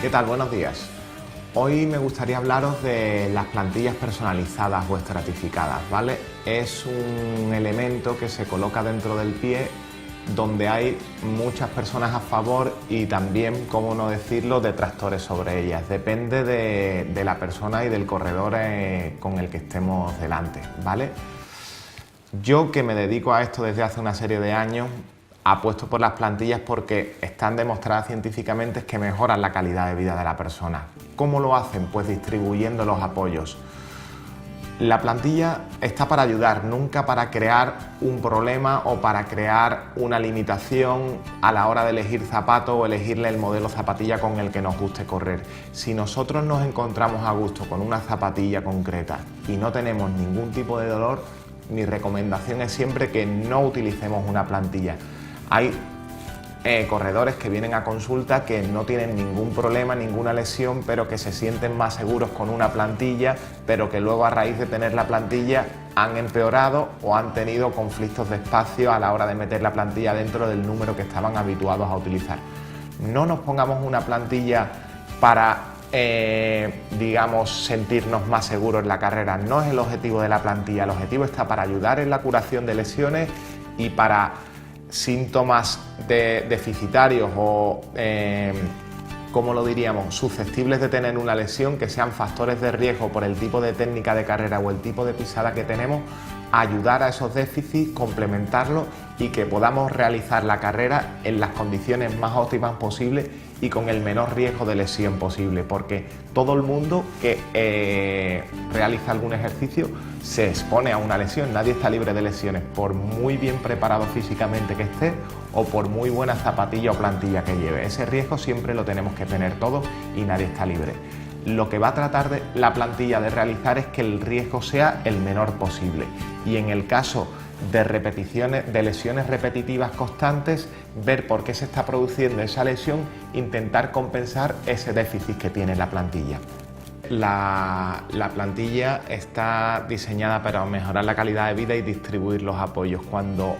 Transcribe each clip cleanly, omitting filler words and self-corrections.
¿Qué tal? Buenos días. Hoy me gustaría hablaros de las plantillas personalizadas o estratificadas, ¿vale? Es un elemento que se coloca dentro del pie donde hay muchas personas a favor y también, cómo no decirlo, detractores sobre ellas. Depende de la persona y del corredor con el que estemos delante, ¿vale? Yo, que me dedico a esto desde hace una serie de años, apuesto por las plantillas porque están demostradas científicamente que mejoran la calidad de vida de la persona. ¿Cómo lo hacen? Pues distribuyendo los apoyos. La plantilla está para ayudar, nunca para crear un problema o para crear una limitación a la hora de elegir zapato o elegirle el modelo zapatilla con el que nos guste correr. Si nosotros nos encontramos a gusto con una zapatilla concreta y no tenemos ningún tipo de dolor, mi recomendación es siempre que no utilicemos una plantilla. Hay corredores que vienen a consulta que no tienen ningún problema, ninguna lesión, pero que se sienten más seguros con una plantilla, pero que luego, a raíz de tener la plantilla, han empeorado o han tenido conflictos de espacio a la hora de meter la plantilla dentro del número que estaban habituados a utilizar. No nos pongamos una plantilla para digamos, sentirnos más seguros en la carrera. No es el objetivo de la plantilla. El objetivo está para ayudar en la curación de lesiones y para síntomas deficitarios o, ¿cómo lo diríamos?, susceptibles de tener una lesión, que sean factores de riesgo por el tipo de técnica de carrera o el tipo de pisada que tenemos, ayudar a esos déficits, complementarlos y que podamos realizar la carrera en las condiciones más óptimas posibles y con el menor riesgo de lesión posible, porque todo el mundo que realiza algún ejercicio se expone a una lesión. Nadie está libre de lesiones, por muy bien preparado físicamente que esté o por muy buena zapatilla o plantilla que lleve. Ese riesgo siempre lo tenemos que tener todos y nadie está libre. Lo que va a tratar de la plantilla de realizar es que el riesgo sea el menor posible, y en el caso de repeticiones, de lesiones repetitivas constantes, ver por qué se está produciendo esa lesión, intentar compensar ese déficit que tiene la plantilla. La plantilla está diseñada para mejorar la calidad de vida y distribuir los apoyos. Cuando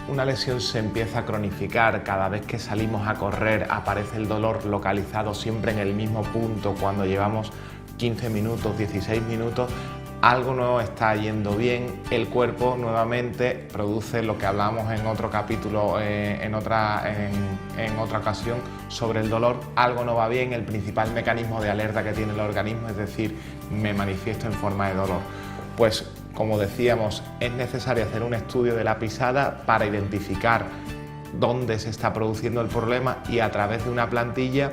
una lesión se empieza a cronificar, cada vez que salimos a correr aparece el dolor localizado siempre en el mismo punto cuando llevamos 15 minutos, 16 minutos, algo no está yendo bien. El cuerpo nuevamente produce lo que hablamos en otro capítulo, en otra ocasión, sobre el dolor. Algo no va bien, el principal mecanismo de alerta que tiene el organismo, es decir, me manifiesto en forma de dolor. Pues, como decíamos, es necesario hacer un estudio de la pisada para identificar dónde se está produciendo el problema y, a través de una plantilla,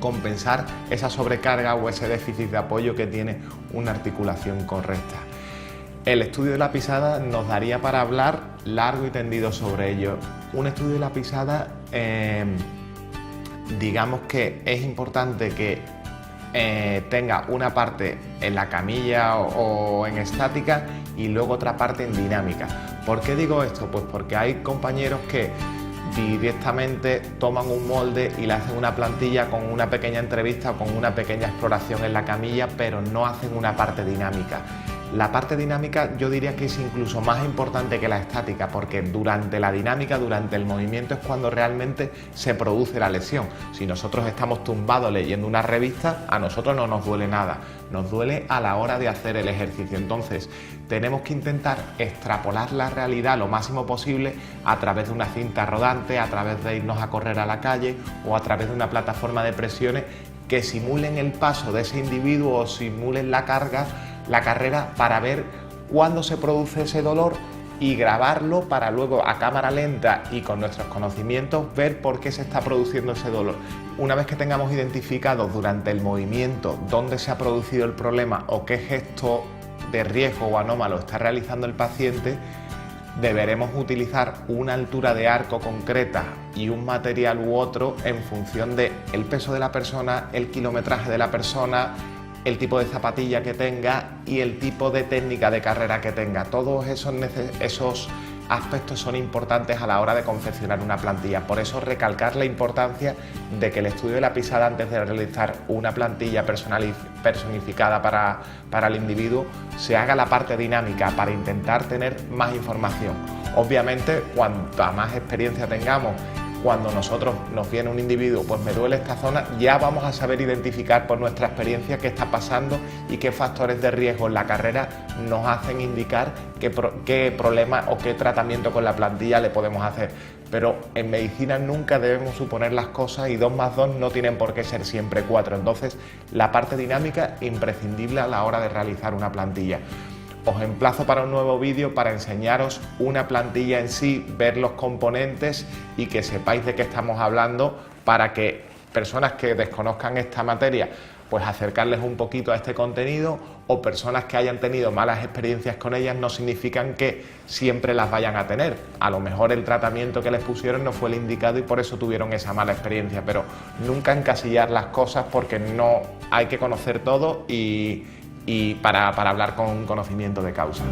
compensar esa sobrecarga o ese déficit de apoyo que tiene una articulación correcta. El estudio de la pisada nos daría para hablar largo y tendido sobre ello. Un estudio de la pisada, digamos que es importante que tenga una parte en la camilla o en estática y luego otra parte en dinámica. ¿Por qué digo esto? Pues porque hay compañeros que directamente toman un molde y le hacen una plantilla con una pequeña entrevista o con una pequeña exploración en la camilla, pero no hacen una parte dinámica. La parte dinámica yo diría que es incluso más importante que la estática, porque durante la dinámica, durante el movimiento, es cuando realmente se produce la lesión. Si nosotros estamos tumbados leyendo una revista, a nosotros no nos duele nada, nos duele a la hora de hacer el ejercicio. Entonces tenemos que intentar extrapolar la realidad lo máximo posible a través de una cinta rodante, a través de irnos a correr a la calle o a través de una plataforma de presiones que simulen el paso de ese individuo o simulen la carrera, para ver cuándo se produce ese dolor y grabarlo para luego, a cámara lenta y con nuestros conocimientos, ver por qué se está produciendo ese dolor. Una vez que tengamos identificado durante el movimiento dónde se ha producido el problema o qué gesto de riesgo o anómalo está realizando el paciente, deberemos utilizar una altura de arco concreta y un material u otro en función del peso de la persona, el kilometraje de la persona, el tipo de zapatilla que tenga y el tipo de técnica de carrera que tenga. Todos esos aspectos son importantes a la hora de confeccionar una plantilla. Por eso, recalcar la importancia de que el estudio de la pisada, antes de realizar una plantilla personificada para el individuo, se haga la parte dinámica para intentar tener más información. Obviamente, cuanta más experiencia tengamos cuando nosotros nos viene un individuo, pues me duele esta zona, ya vamos a saber identificar por nuestra experiencia qué está pasando y qué factores de riesgo en la carrera nos hacen indicar qué problema o qué tratamiento con la plantilla le podemos hacer. Pero en medicina nunca debemos suponer las cosas y 2 más 2 no tienen por qué ser siempre 4. Entonces, la parte dinámica imprescindible a la hora de realizar una plantilla. Os emplazo para un nuevo vídeo para enseñaros una plantilla en sí, ver los componentes y que sepáis de qué estamos hablando, para que personas que desconozcan esta materia, pues acercarles un poquito a este contenido, o personas que hayan tenido malas experiencias con ellas no significan que siempre las vayan a tener. A lo mejor el tratamiento que les pusieron no fue el indicado y por eso tuvieron esa mala experiencia, pero nunca encasillar las cosas, porque no hay que conocer todo y para hablar con conocimiento de causa.